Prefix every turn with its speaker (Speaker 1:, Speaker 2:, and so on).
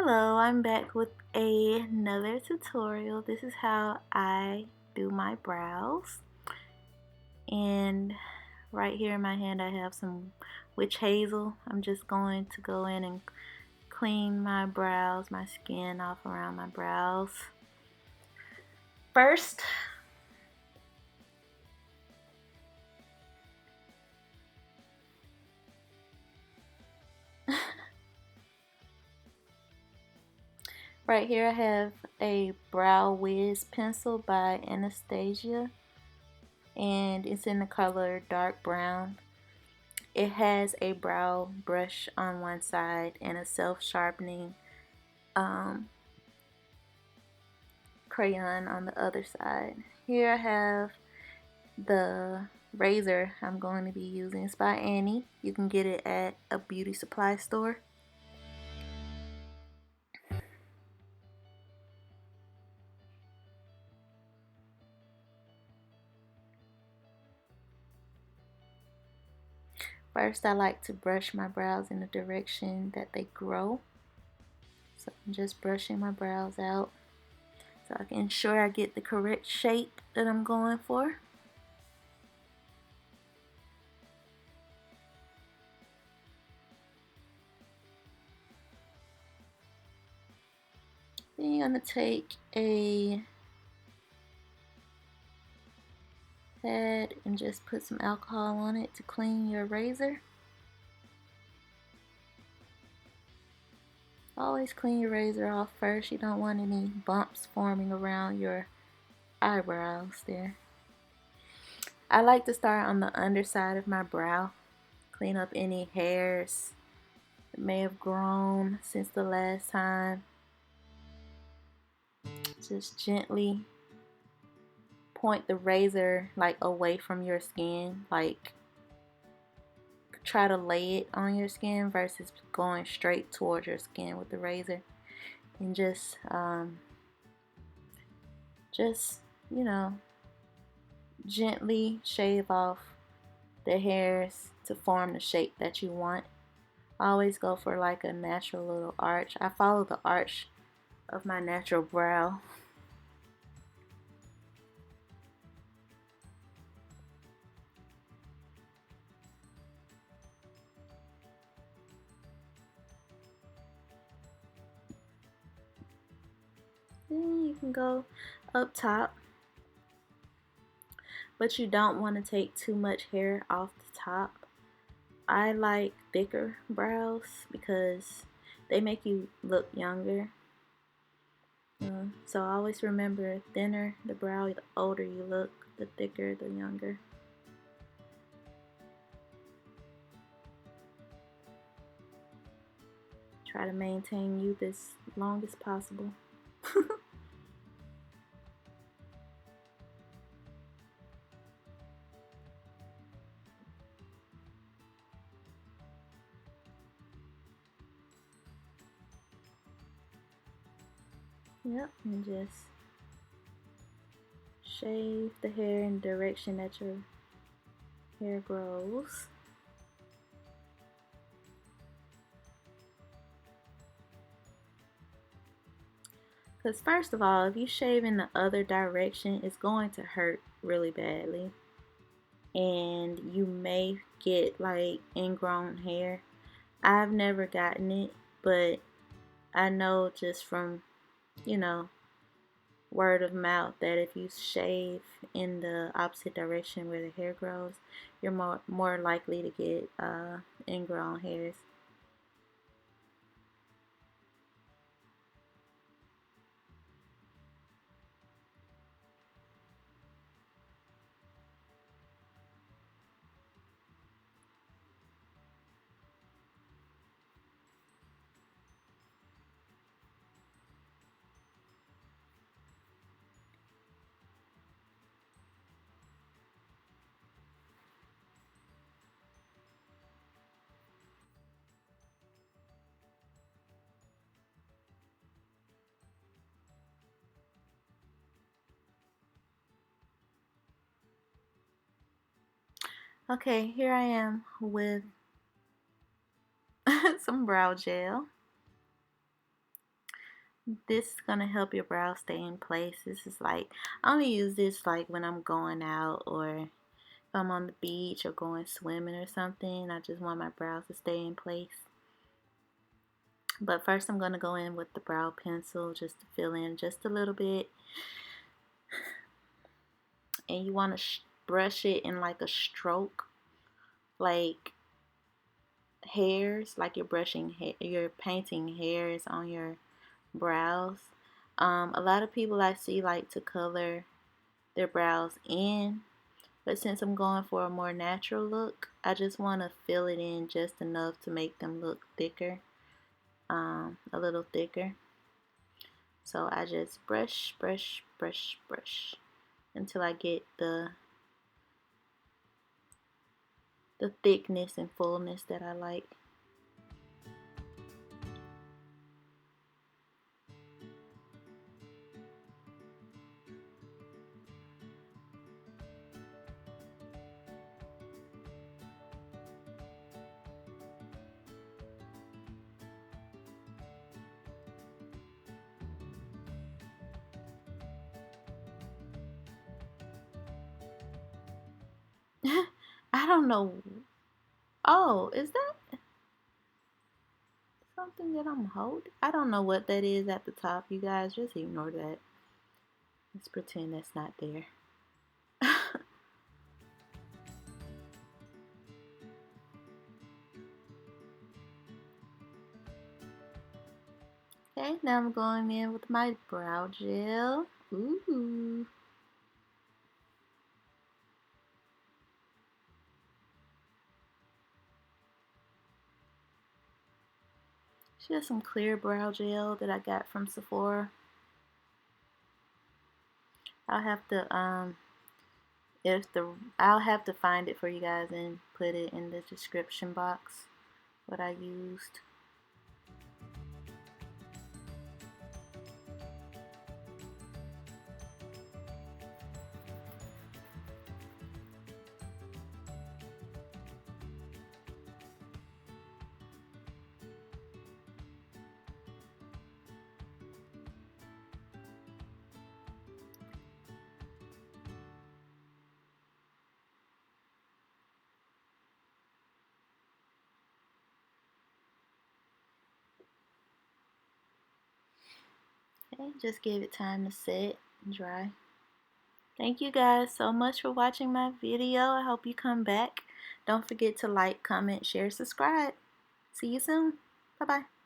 Speaker 1: Hello, I'm back with another tutorial. This is how I do my brows. And right here in my hand I have some witch hazel. I'm just going to go in and clean my brows, my skin off around my brows. First, right here I have a Brow Wiz pencil by Anastasia, and it's in the color dark brown. It has a brow brush on one side and a self-sharpening crayon on the other side. Here I have the razor I'm going to be using. It's by Annie. You can get it at a beauty supply store. First, I like to brush my brows in the direction that they grow. So I'm just brushing my brows out so I can ensure I get the correct shape that I'm going for. Then you're going to take a pad and just put some alcohol on it to clean your razor. Always clean your razor off first. You don't want any bumps forming around your eyebrows there. I like to start on the underside of my brow. Clean up any hairs that may have grown since the last time. Just gently point the razor like away from your skin, like try to lay it on your skin versus going straight towards your skin with the razor, and just you know, gently shave off the hairs to form the shape that you want. Always go for like a natural little arch. I follow the arch of my natural brow. Then you can go up top, but you don't want to take too much hair off the top. I like thicker brows because they make you look younger. So always remember, the thinner the brow, the older you look, the thicker, the younger. Try to maintain youth as long as possible. Yep, and just shave the hair in the direction that your hair grows. Because first of all, if you shave in the other direction, it's going to hurt really badly. And you may get like ingrown hair. I've never gotten it, but I know just from, you know, word of mouth that if you shave in the opposite direction where the hair grows, you're more likely to get ingrown hairs. Okay, here I am with some brow gel. This is gonna help your brows stay in place. This is like, I only use this like when I'm going out or if I'm on the beach or going swimming or something. I just want my brows to stay in place. But first I'm gonna go in with the brow pencil just to fill in just a little bit. And you want to brush it in like a stroke, like hairs, like you're brushing you're painting hairs on your brows. A lot of people I see like to color their brows in, but since I'm going for a more natural look, I just want to fill it in just enough to make them look thicker, a little thicker. So I just brush, brush, brush, brush until I get the thickness and fullness that I like. I don't know. Oh, is that something that I'm holding? I don't know what that is at the top, you guys. Just ignore that. Let's pretend that's not there. Okay, now I'm going in with my brow gel. Ooh. She has some clear brow gel that I got from Sephora. I'll have to I'll have to find it for you guys and put it in the description box what I used. Okay, just give it time to set and dry. Thank you guys so much for watching my video. I hope you come back. Don't forget to like, comment, share, subscribe. See you soon. Bye-bye.